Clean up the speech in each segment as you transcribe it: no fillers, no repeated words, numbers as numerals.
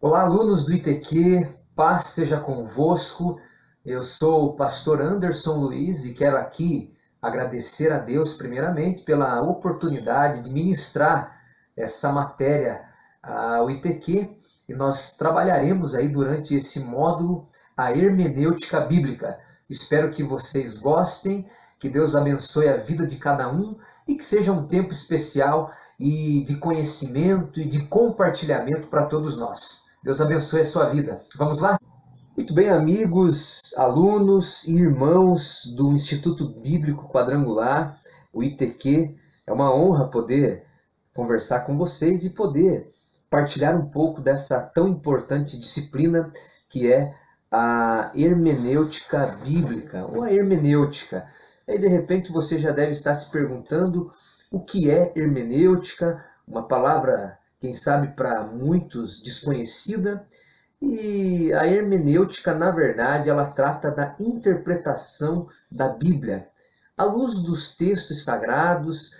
Olá, alunos do ITQ, paz seja convosco. Eu sou o pastor Anderson Luiz e quero aqui agradecer a Deus primeiramente pela oportunidade de ministrar essa matéria ao ITQ, e nós trabalharemos aí durante esse módulo a hermenêutica bíblica. Espero que vocês gostem, que Deus abençoe a vida de cada um e que seja um tempo especial e de conhecimento e de compartilhamento para todos nós. Deus abençoe a sua vida. Vamos lá? Muito bem, amigos, alunos e irmãos do Instituto Bíblico Quadrangular, o ITQ. É uma honra poder conversar com vocês e poder partilhar um pouco dessa tão importante disciplina que é a hermenêutica bíblica, ou a hermenêutica. Aí, de repente, você já deve estar se perguntando o que é hermenêutica, uma palavra, quem sabe, para muitos desconhecida. E a hermenêutica, na verdade, ela trata da interpretação da Bíblia, à luz dos textos sagrados,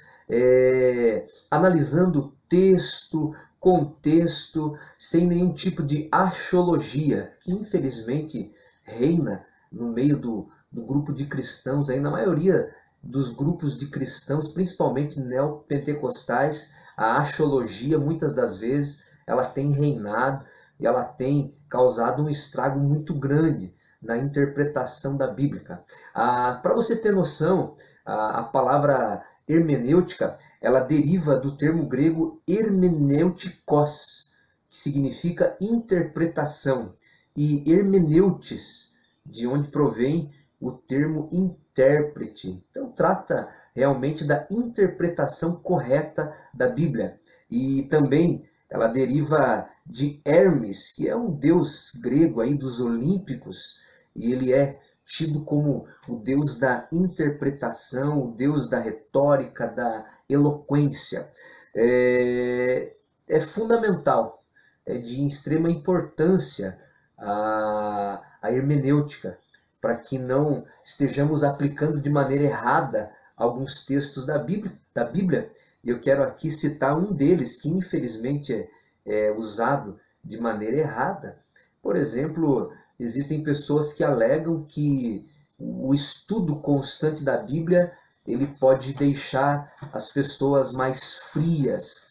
analisando o texto, contexto, sem nenhum tipo de axiologia, que infelizmente reina no meio do grupo de cristãos, aí na maioria dos grupos de cristãos, principalmente neopentecostais. A axiologia, muitas das vezes, ela tem reinado e ela tem causado um estrago muito grande na interpretação da Bíblia. Para você ter noção, a palavra hermenêutica, ela deriva do termo grego hermeneutikos, que significa interpretação, e hermeneutes, de onde provém o termo intérprete. Então trata realmente da interpretação correta da Bíblia. E também ela deriva de Hermes, que é um deus grego aí dos Olímpicos, e ele é tido como o deus da interpretação, o deus da retórica, da eloquência. É fundamental, é de extrema importância a hermenêutica, para que não estejamos aplicando de maneira errada alguns textos da Bíblia. E eu quero aqui citar um deles que infelizmente é usado de maneira errada. Por exemplo, existem pessoas que alegam que o estudo constante da Bíblia ele pode deixar as pessoas mais frias.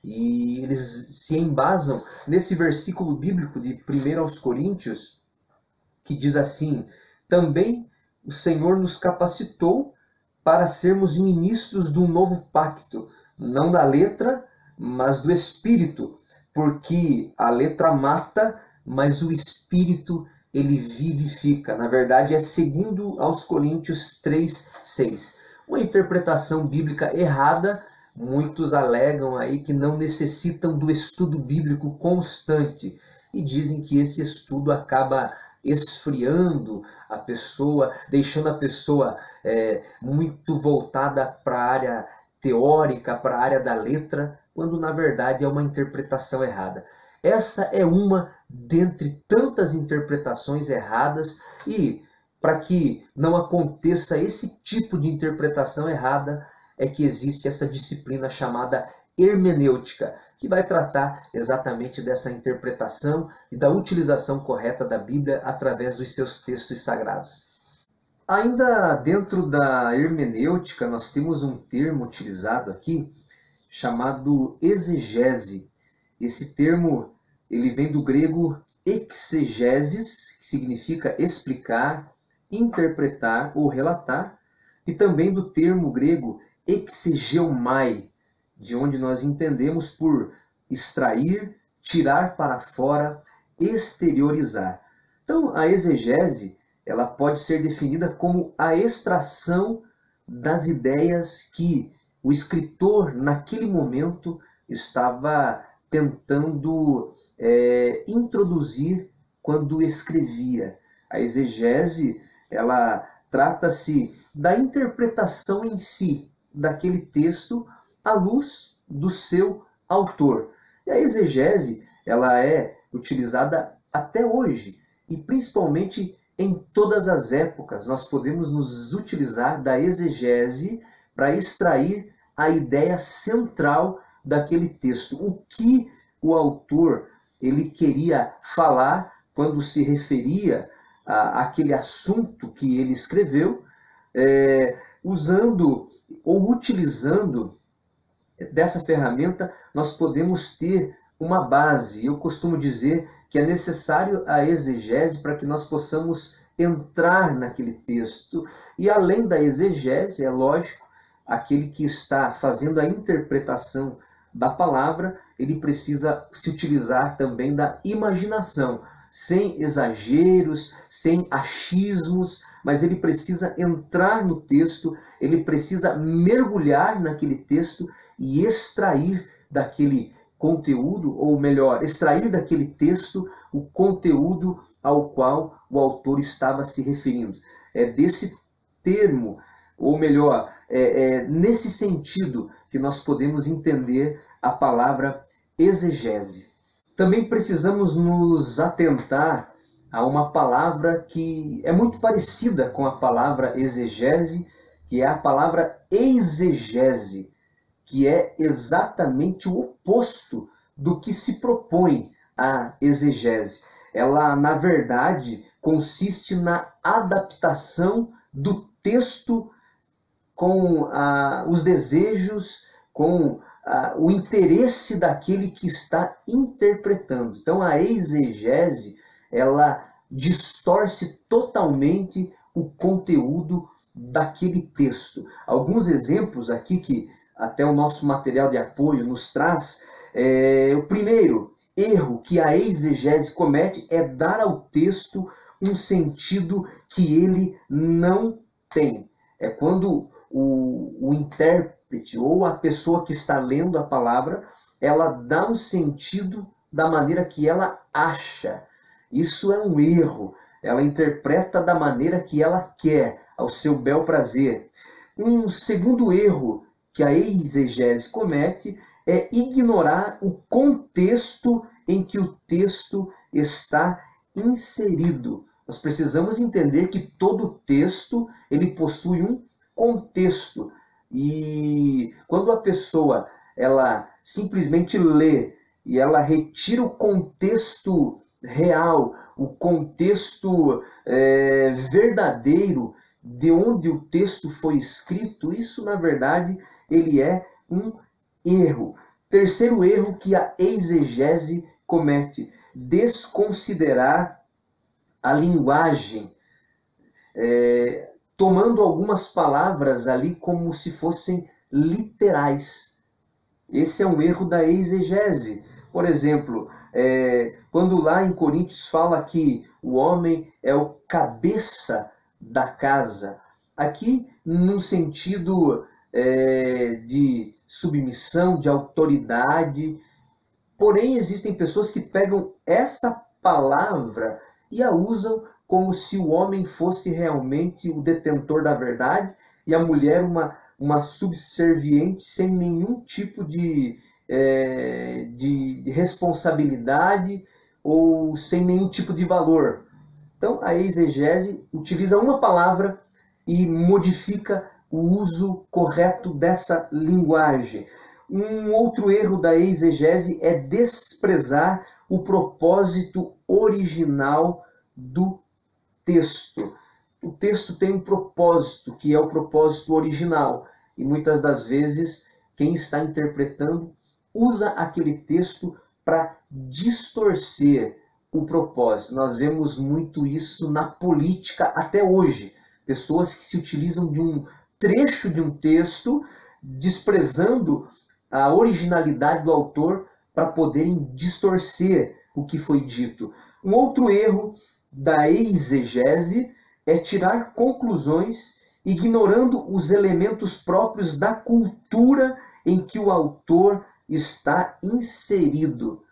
E eles se embasam nesse versículo bíblico de 1 aos Coríntios, que diz assim: também o Senhor nos capacitou para sermos ministros de um novo pacto, não da letra, mas do Espírito, porque a letra mata, mas o Espírito ele vivifica. Na verdade, é 2 aos Coríntios 3:6. Uma interpretação bíblica errada. Muitos alegam aí que não necessitam do estudo bíblico constante e dizem que esse estudo acaba esfriando a pessoa, deixando a pessoa muito voltada para a área teórica, para a área da letra, quando na verdade é uma interpretação errada. Essa é uma dentre tantas interpretações erradas, e para que não aconteça esse tipo de interpretação errada, é que existe essa disciplina chamada hermenêutica, que vai tratar exatamente dessa interpretação e da utilização correta da Bíblia através dos seus textos sagrados. Ainda dentro da hermenêutica, nós temos um termo utilizado aqui chamado exegese. Esse termo ele vem do grego exegesis, que significa explicar, interpretar ou relatar, e também do termo grego exegeomai, de onde nós entendemos por extrair, tirar para fora, exteriorizar. Então, a exegese ela pode ser definida como a extração das ideias que o escritor, naquele momento, estava tentando introduzir quando escrevia. A exegese, ela trata-se da interpretação em si daquele texto à luz do seu autor. E a exegese, ela é utilizada até hoje, e principalmente em todas as épocas. Nós podemos nos utilizar da exegese para extrair a ideia central daquele texto. O que o autor ele queria falar quando se referia àquele assunto que ele escreveu, usando ou utilizando dessa ferramenta, nós podemos ter uma base. Eu costumo dizer que é necessário a exegese para que nós possamos entrar naquele texto. E além da exegese, é lógico, aquele que está fazendo a interpretação da palavra, ele precisa se utilizar também da imaginação, sem exageros, sem achismos, mas ele precisa entrar no texto, ele precisa mergulhar naquele texto e extrair daquele conteúdo, ou melhor, extrair daquele texto o conteúdo ao qual o autor estava se referindo. É desse termo, ou melhor, nesse sentido que nós podemos entender a palavra exegese. Também precisamos nos atentar a uma palavra que é muito parecida com a palavra exegese, que é a palavra exegese, que é exatamente o oposto do que se propõe a exegese. Ela, na verdade, consiste na adaptação do texto com os desejos, com o interesse daquele que está interpretando. Então, a exegese, ela distorce totalmente o conteúdo daquele texto. Alguns exemplos aqui que até o nosso material de apoio nos traz. O primeiro erro que a exegese comete é dar ao texto um sentido que ele não tem. É quando o intérprete ou a pessoa que está lendo a palavra, ela dá um sentido da maneira que ela acha. Isso é um erro. Ela interpreta da maneira que ela quer, ao seu bel prazer. Um segundo erro que a exegese comete é ignorar o contexto em que o texto está inserido. Nós precisamos entender que todo texto ele possui um contexto. E quando a pessoa ela simplesmente lê e ela retira o contexto real, o contexto verdadeiro de onde o texto foi escrito, isso na verdade ele é um erro. Terceiro erro que a exegese comete: desconsiderar a linguagem, tomando algumas palavras ali como se fossem literais. Esse é um erro da exegese. Por exemplo, quando lá em Coríntios fala que o homem é o cabeça da casa, aqui num sentido de submissão, de autoridade. Porém, existem pessoas que pegam essa palavra e a usam como se o homem fosse realmente o detentor da verdade e a mulher uma subserviente sem nenhum tipo de responsabilidade ou sem nenhum tipo de valor. Então, a exegese utiliza uma palavra e modifica o uso correto dessa linguagem. Um outro erro da exegese é desprezar o propósito original do texto. O texto tem um propósito, que é o propósito original. E muitas das vezes, quem está interpretando usa aquele texto para distorcer o propósito. Nós vemos muito isso na política até hoje. Pessoas que se utilizam de um trecho de um texto, desprezando a originalidade do autor para poderem distorcer o que foi dito. Um outro erro da exegese é tirar conclusões ignorando os elementos próprios da cultura em que o autor está inserido.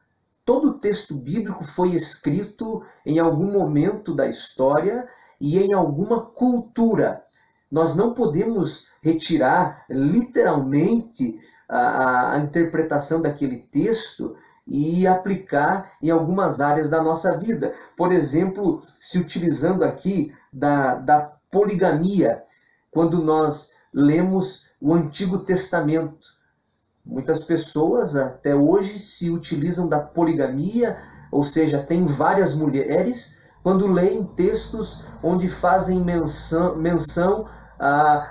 Todo texto bíblico foi escrito em algum momento da história e em alguma cultura. Nós não podemos retirar literalmente a interpretação daquele texto e aplicar em algumas áreas da nossa vida. Por exemplo, se utilizando aqui da poligamia, quando nós lemos o Antigo Testamento. Muitas pessoas até hoje se utilizam da poligamia ou seja, tem várias mulheres, quando leem textos onde fazem menção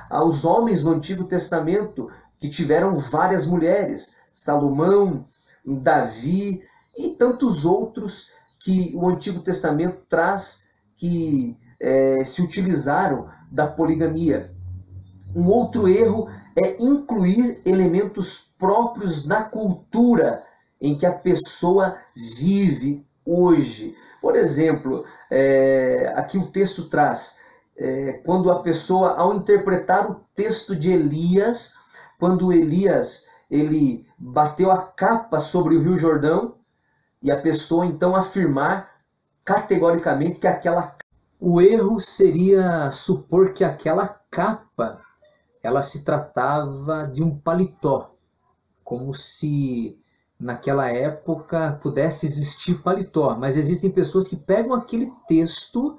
aos homens do Antigo Testamento que tiveram várias mulheres, Salomão, Davi e tantos outros que o Antigo Testamento traz que se utilizaram da poligamia. Um outro erro é incluir elementos próprios da cultura em que a pessoa vive hoje. Por exemplo, aqui o texto traz, quando a pessoa, ao interpretar o texto de Elias, quando Elias ele bateu a capa sobre o Rio Jordão, e a pessoa então afirmar categoricamente que o erro seria supor que aquela capa ela se tratava de um paletó, como se naquela época pudesse existir paletó, mas existem pessoas que pegam aquele texto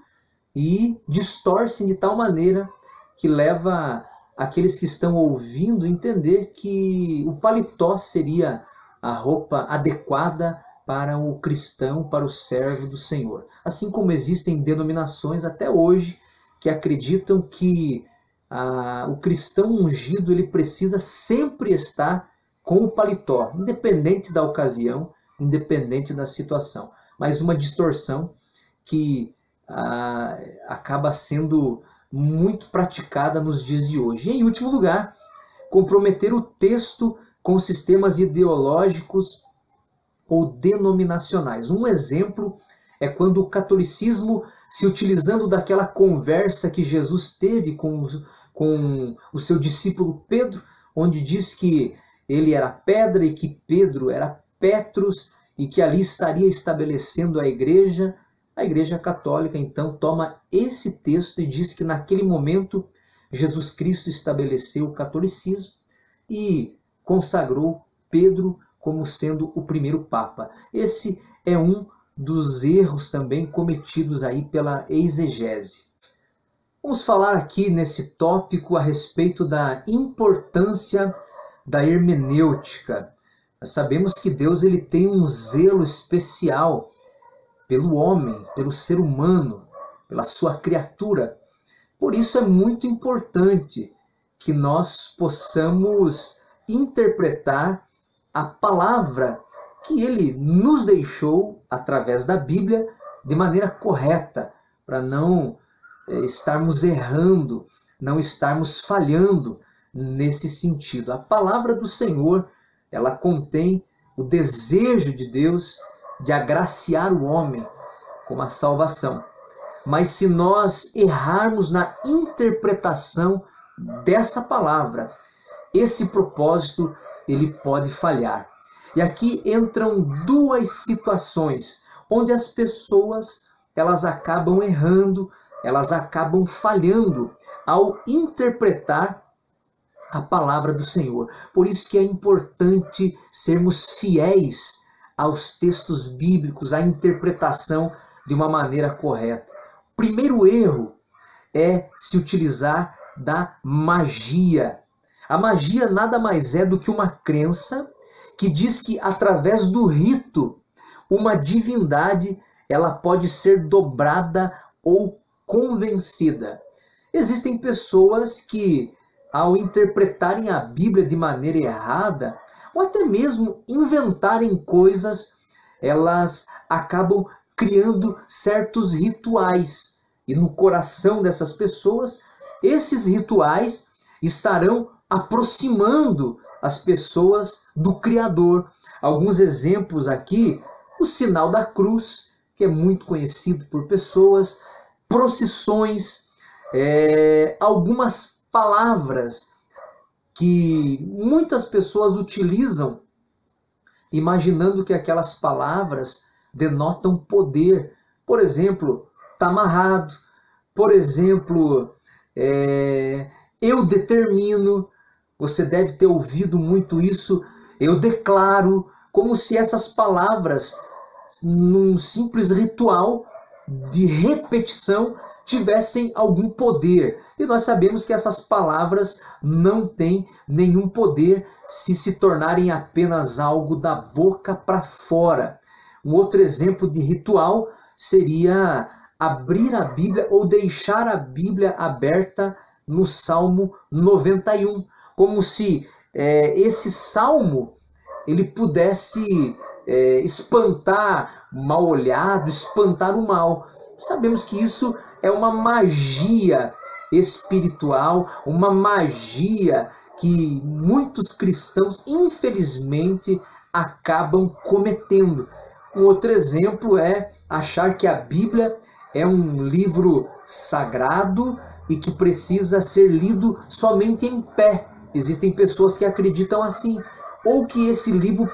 e distorcem de tal maneira que leva aqueles que estão ouvindo a entender que o paletó seria a roupa adequada para o cristão, para o servo do Senhor. Assim como existem denominações até hoje que acreditam que o cristão ungido ele precisa sempre estar com o paletó, independente da ocasião, independente da situação. Mas uma distorção que acaba sendo muito praticada nos dias de hoje. E, em último lugar, comprometer o texto com sistemas ideológicos ou denominacionais. Um exemplo é quando o catolicismo, se utilizando daquela conversa que Jesus teve com o seu discípulo Pedro, onde diz que ele era pedra e que Pedro era Petrus e que ali estaria estabelecendo a Igreja Católica então toma esse texto e diz que naquele momento Jesus Cristo estabeleceu o catolicismo e consagrou Pedro como sendo o primeiro Papa. Esse é um dos erros também cometidos aí pela exegese. Vamos falar aqui nesse tópico a respeito da importância da hermenêutica. Nós sabemos que Deus ele tem um zelo especial pelo homem, pelo ser humano, pela sua criatura. Por isso é muito importante que nós possamos interpretar a palavra que ele nos deixou através da Bíblia de maneira correta, para não estarmos errando, não estarmos falhando nesse sentido. A palavra do Senhor, ela contém o desejo de Deus de agraciar o homem com a salvação. Mas se nós errarmos na interpretação dessa palavra, esse propósito ele pode falhar. E aqui entram duas situações onde as pessoas elas acabam errando, elas acabam falhando ao interpretar a palavra do Senhor. Por isso que é importante sermos fiéis aos textos bíblicos, à interpretação de uma maneira correta. O primeiro erro é se utilizar da magia. A magia nada mais é do que uma crença que diz que através do rito uma divindade ela pode ser dobrada ou convencida. Existem pessoas que, ao interpretarem a Bíblia de maneira errada, ou até mesmo inventarem coisas, elas acabam criando certos rituais. E no coração dessas pessoas, esses rituais estarão aproximando as pessoas do Criador. Alguns exemplos aqui, o sinal da cruz, que é muito conhecido por pessoas, procissões, algumas palavras que muitas pessoas utilizam, imaginando que aquelas palavras denotam poder. Por exemplo, está amarrado. Por exemplo, eu determino. Você deve ter ouvido muito isso. Eu declaro, como se essas palavras, num simples ritual de repetição, tivessem algum poder. E nós sabemos que essas palavras não têm nenhum poder se tornarem apenas algo da boca para fora. Um outro exemplo de ritual seria abrir a Bíblia ou deixar a Bíblia aberta no Salmo 91, como se esse salmo ele pudesse espantar o mal olhado, espantar o mal. Sabemos que isso é uma magia espiritual, uma magia que muitos cristãos, infelizmente, acabam cometendo. Um outro exemplo é achar que a Bíblia é um livro sagrado e que precisa ser lido somente em pé. Existem pessoas que acreditam assim. Ou que esse livro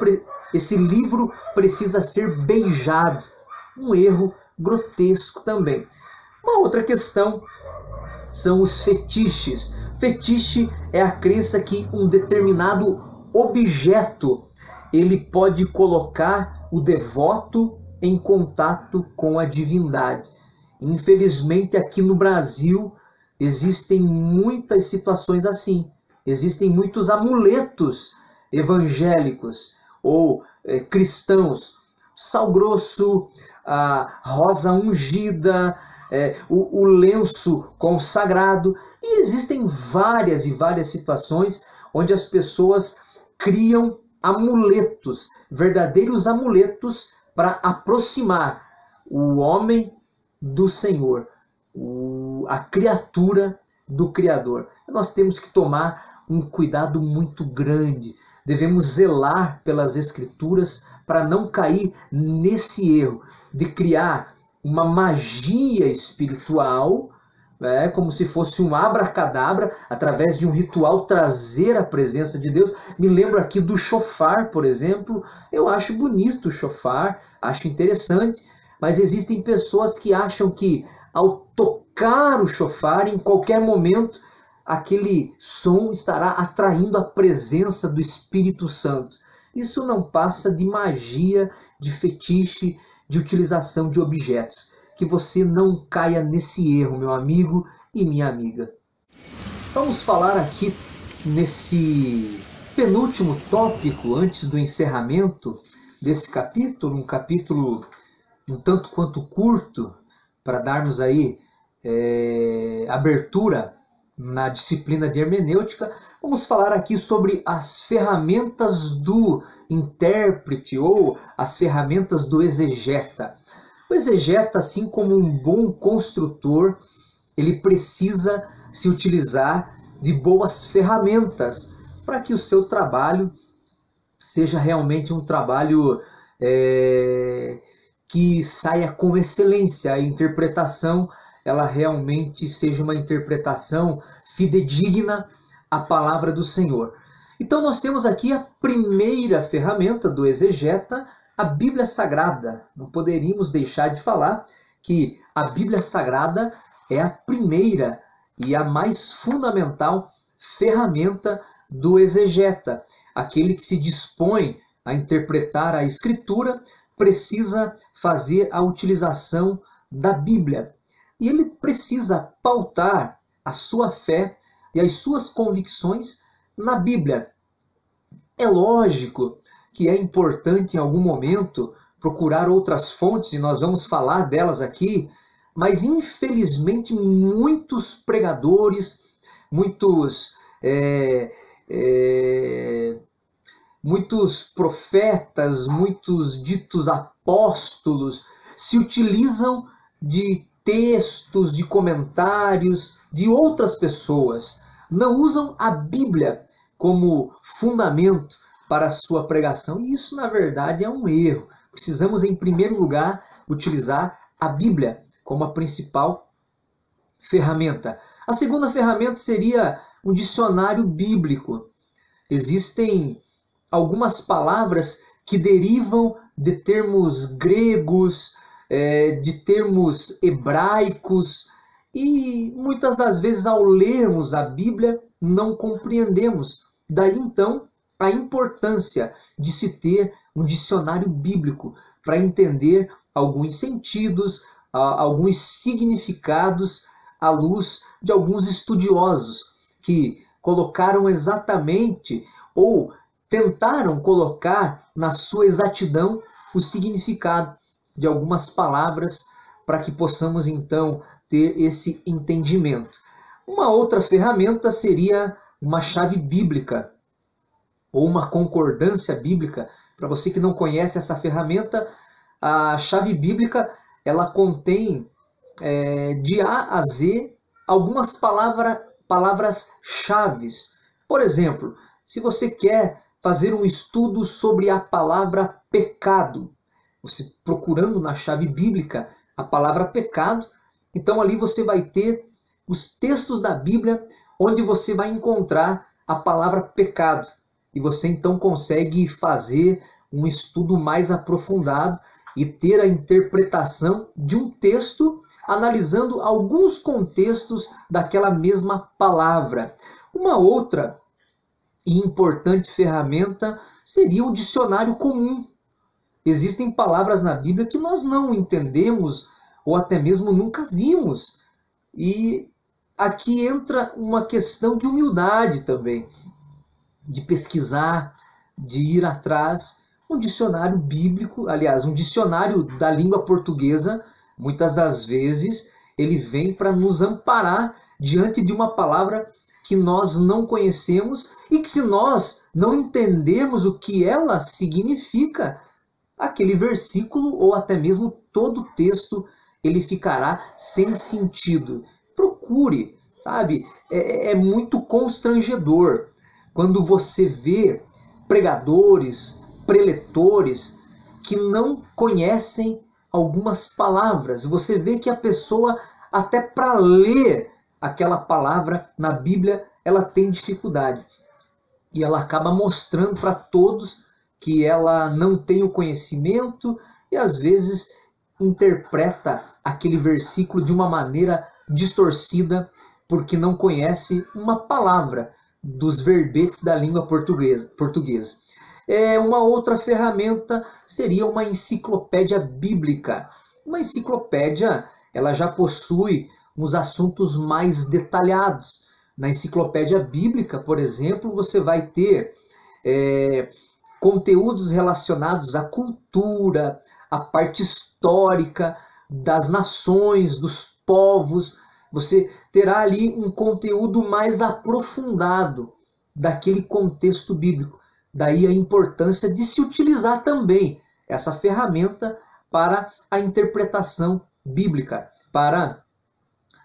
precisa ser beijado. Um erro grotesco também. Uma outra questão são os fetiches. Fetiche é a crença que um determinado objeto ele pode colocar o devoto em contato com a divindade. Infelizmente, aqui no Brasil, existem muitas situações assim. Existem muitos amuletos evangélicos ou cristãos. Sal grosso, a rosa ungida, o lenço consagrado. E existem várias e várias situações onde as pessoas criam amuletos, verdadeiros amuletos, para aproximar o homem do Senhor, a criatura do Criador. Nós temos que tomar um cuidado muito grande. Devemos zelar pelas Escrituras para não cair nesse erro de criar uma magia espiritual, como se fosse um abracadabra, através de um ritual trazer a presença de Deus. Me lembro aqui do chofar, por exemplo. Eu acho bonito o chofar, acho interessante, mas existem pessoas que acham que ao tocar o chofar, em qualquer momento, aquele som estará atraindo a presença do Espírito Santo. Isso não passa de magia, de fetiche, de utilização de objetos. Que você não caia nesse erro, meu amigo e minha amiga. Vamos falar aqui nesse penúltimo tópico, antes do encerramento desse capítulo, um capítulo um tanto quanto curto, para darmos aí abertura na disciplina de hermenêutica. Vamos falar aqui sobre as ferramentas do intérprete ou as ferramentas do exegeta. O exegeta, assim como um bom construtor, ele precisa se utilizar de boas ferramentas para que o seu trabalho seja realmente um trabalho que saia com excelência. A interpretação ela realmente seja uma interpretação fidedigna à palavra do Senhor. Então nós temos aqui a primeira ferramenta do exegeta, a Bíblia Sagrada. Não poderíamos deixar de falar que a Bíblia Sagrada é a primeira e a mais fundamental ferramenta do exegeta. Aquele que se dispõe a interpretar a Escritura precisa fazer a utilização da Bíblia. E ele precisa pautar a sua fé e as suas convicções na Bíblia. É lógico que é importante em algum momento procurar outras fontes, e nós vamos falar delas aqui, mas infelizmente muitos pregadores, muitos profetas, muitos ditos apóstolos se utilizam de textos, de comentários de outras pessoas. Não usam a Bíblia como fundamento para a sua pregação. E isso, na verdade, é um erro. Precisamos, em primeiro lugar, utilizar a Bíblia como a principal ferramenta. A segunda ferramenta seria um dicionário bíblico. Existem algumas palavras que derivam de termos gregos, de termos hebraicos, e muitas das vezes ao lermos a Bíblia não compreendemos. Daí então a importância de se ter um dicionário bíblico para entender alguns sentidos, alguns significados à luz de alguns estudiosos que colocaram exatamente ou tentaram colocar na sua exatidão o significado de algumas palavras para que possamos então ter esse entendimento. Uma outra ferramenta seria uma chave bíblica ou uma concordância bíblica. Para você que não conhece essa ferramenta, a chave bíblica ela contém de A a Z algumas palavras-chaves. Por exemplo, se você quer fazer um estudo sobre a palavra pecado, você procurando na chave bíblica a palavra pecado, então ali você vai ter os textos da Bíblia onde você vai encontrar a palavra pecado. E você então consegue fazer um estudo mais aprofundado e ter a interpretação de um texto analisando alguns contextos daquela mesma palavra. Uma outra e importante ferramenta seria o dicionário comum. Existem palavras na Bíblia que nós não entendemos ou até mesmo nunca vimos. E aqui entra uma questão de humildade também, de pesquisar, de ir atrás. Um dicionário bíblico, aliás, um dicionário da língua portuguesa, muitas das vezes ele vem para nos amparar diante de uma palavra que nós não conhecemos e que, se nós não entendermos o que ela significa, aquele versículo ou até mesmo todo o texto ele ficará sem sentido. Procure, sabe? É muito constrangedor quando você vê pregadores, preletores que não conhecem algumas palavras. Você vê que a pessoa, até para ler aquela palavra na Bíblia, ela tem dificuldade. E ela acaba mostrando para todos que ela não tem o conhecimento e às vezes interpreta aquele versículo de uma maneira distorcida porque não conhece uma palavra dos verbetes da língua portuguesa. Uma outra ferramenta seria uma enciclopédia bíblica. Uma enciclopédia ela já possui uns assuntos mais detalhados. Na enciclopédia bíblica, por exemplo, você vai ter conteúdos relacionados à cultura, à parte histórica das nações, dos povos. Você terá ali um conteúdo mais aprofundado daquele contexto bíblico. Daí a importância de se utilizar também essa ferramenta para a interpretação bíblica, para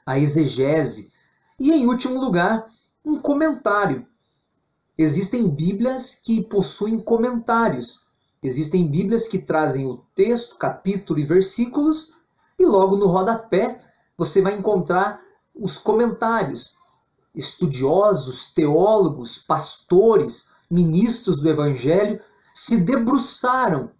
a exegese. E, em último lugar, um comentário. Existem Bíblias que possuem comentários. Existem Bíblias que trazem o texto, capítulo e versículos, e logo no rodapé você vai encontrar os comentários. Estudiosos, teólogos, pastores, ministros do Evangelho se debruçaram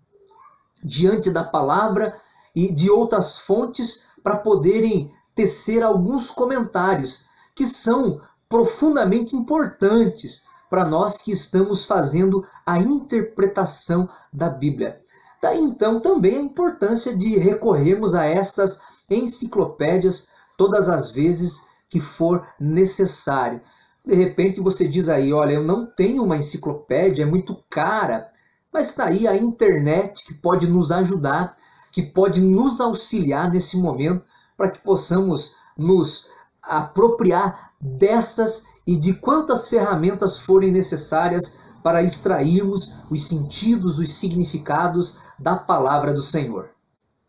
diante da palavra e de outras fontes para poderem tecer alguns comentários que são profundamente importantes para nós que estamos fazendo a interpretação da Bíblia. Daí então também a importância de recorrermos a estas enciclopédias todas as vezes que for necessário. De repente você diz aí, olha, eu não tenho uma enciclopédia, é muito cara, mas está aí a internet que pode nos ajudar, que pode nos auxiliar nesse momento para que possamos nos apropriar dessas e de quantas ferramentas forem necessárias para extrairmos os sentidos, os significados da palavra do Senhor.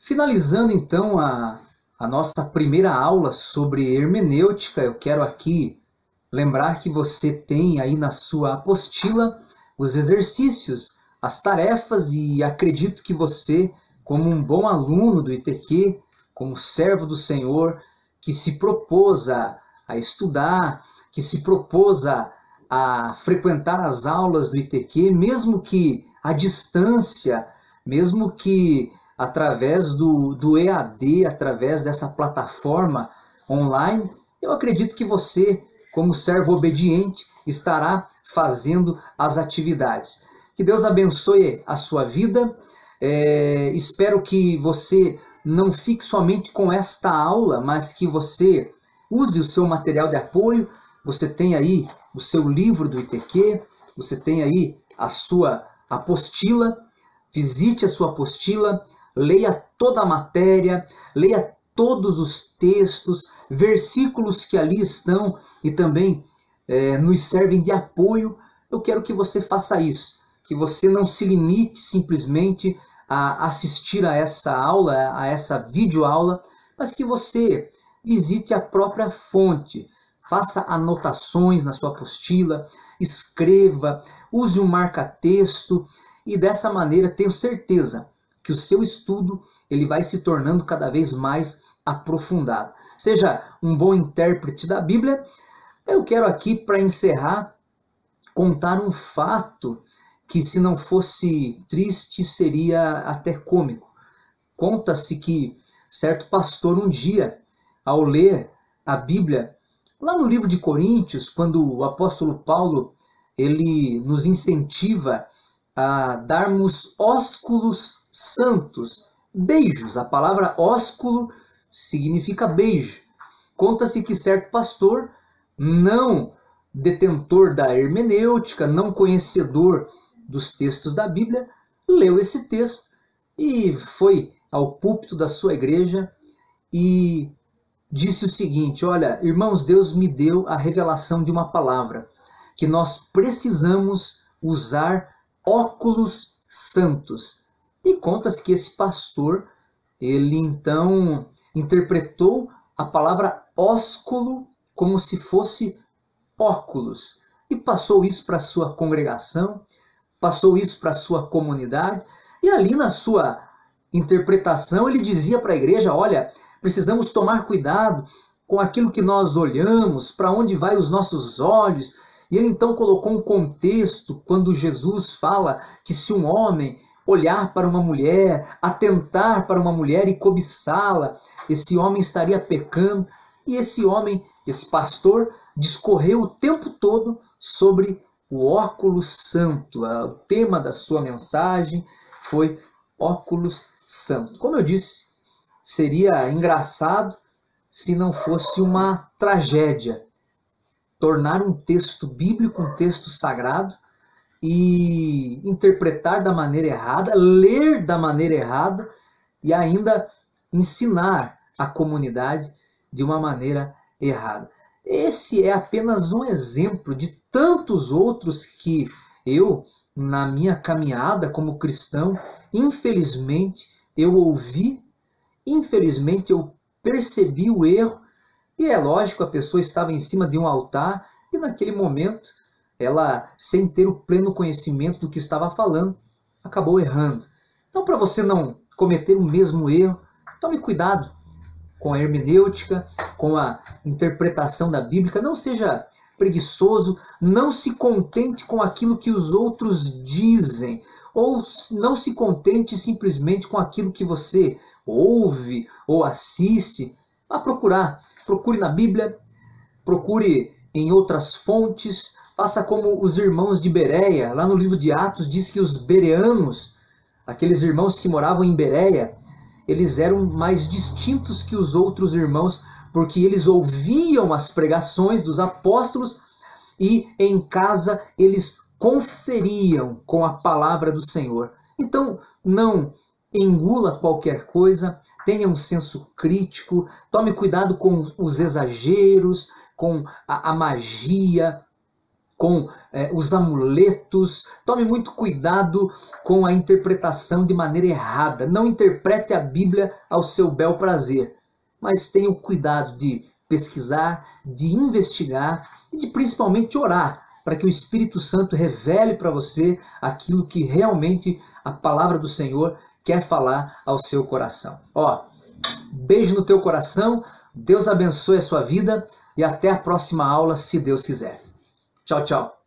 Finalizando então a nossa primeira aula sobre hermenêutica, eu quero aqui lembrar que você tem aí na sua apostila os exercícios, as tarefas, e acredito que você, como um bom aluno do ITQ, como servo do Senhor, que se propôs a estudar, que se propôs a frequentar as aulas do ITQ, mesmo que à distância, mesmo que através do EAD, através dessa plataforma online, eu acredito que você, como servo obediente, estará fazendo as atividades. Que Deus abençoe a sua vida. Espero que você não fique somente com esta aula, mas que você use o seu material de apoio. Você tem aí o seu livro do ITQ, você tem aí a sua apostila. visite a sua apostila, leia toda a matéria, leia todos os textos, versículos que ali estão e também nos servem de apoio. Eu quero que você faça isso, que você não se limite simplesmente a assistir a essa aula, a essa videoaula, mas que você visite a própria fonte, faça anotações na sua apostila, escreva, use um marca-texto e dessa maneira tenho certeza que o seu estudo ele vai se tornando cada vez mais aprofundado. Seja um bom intérprete da Bíblia. Eu quero aqui, para encerrar, contar um fato que, se não fosse triste, seria até cômico. Conta-se que certo pastor um dia, ao ler a Bíblia, lá no livro de Coríntios, quando o apóstolo Paulo ele nos incentiva a darmos ósculos santos, beijos. A palavra ósculo significa beijo. Conta-se que certo pastor, não detentor da hermenêutica, não conhecedor dos textos da Bíblia, leu esse texto e foi ao púlpito da sua igreja e disse o seguinte: olha, irmãos, Deus me deu a revelação de uma palavra, que nós precisamos usar óculos santos. E conta-se que esse pastor, ele então interpretou a palavra ósculo como se fosse óculos e passou isso para a sua congregação, passou isso para a sua comunidade, e ali na sua interpretação ele dizia para a igreja: olha, precisamos tomar cuidado com aquilo que nós olhamos, para onde vai os nossos olhos. E ele então colocou um contexto quando Jesus fala que se um homem olhar para uma mulher, atentar para uma mulher e cobiçá-la, esse homem estaria pecando. E esse homem, esse pastor, discorreu o tempo todo sobre o óculos santo. O tema da sua mensagem foi óculos santo. Como eu disse, seria engraçado se não fosse uma tragédia tornar um texto bíblico, um texto sagrado, e interpretar da maneira errada, ler da maneira errada e ainda ensinar a comunidade de uma maneira errada. Esse é apenas um exemplo de tantos outros que eu, na minha caminhada como cristão, infelizmente eu ouvi, infelizmente eu percebi o erro. E é lógico, a pessoa estava em cima de um altar e naquele momento ela, sem ter o pleno conhecimento do que estava falando, acabou errando. Então, para você não cometer o mesmo erro, tome cuidado com a hermenêutica, com a interpretação da Bíblia. Não seja preguiçoso, não se contente com aquilo que os outros dizem, ou não se contente simplesmente com aquilo que você ouve ou assiste. Vá procurar. Procure na Bíblia, procure em outras fontes, faça como os irmãos de Bereia. Lá no livro de Atos diz que os bereanos, aqueles irmãos que moravam em Bereia, eles eram mais distintos que os outros irmãos, porque eles ouviam as pregações dos apóstolos e em casa eles conferiam com a palavra do Senhor. Então, não engula qualquer coisa, tenha um senso crítico, tome cuidado com os exageros, com a magia, com os amuletos. Tome muito cuidado com a interpretação de maneira errada. Não interprete a Bíblia ao seu bel prazer, mas tenha o cuidado de pesquisar, de investigar e de principalmente orar, para que o Espírito Santo revele para você aquilo que realmente a palavra do Senhor quer falar ao seu coração. Ó, beijo no teu coração, Deus abençoe a sua vida e até a próxima aula, se Deus quiser. Tchau, tchau.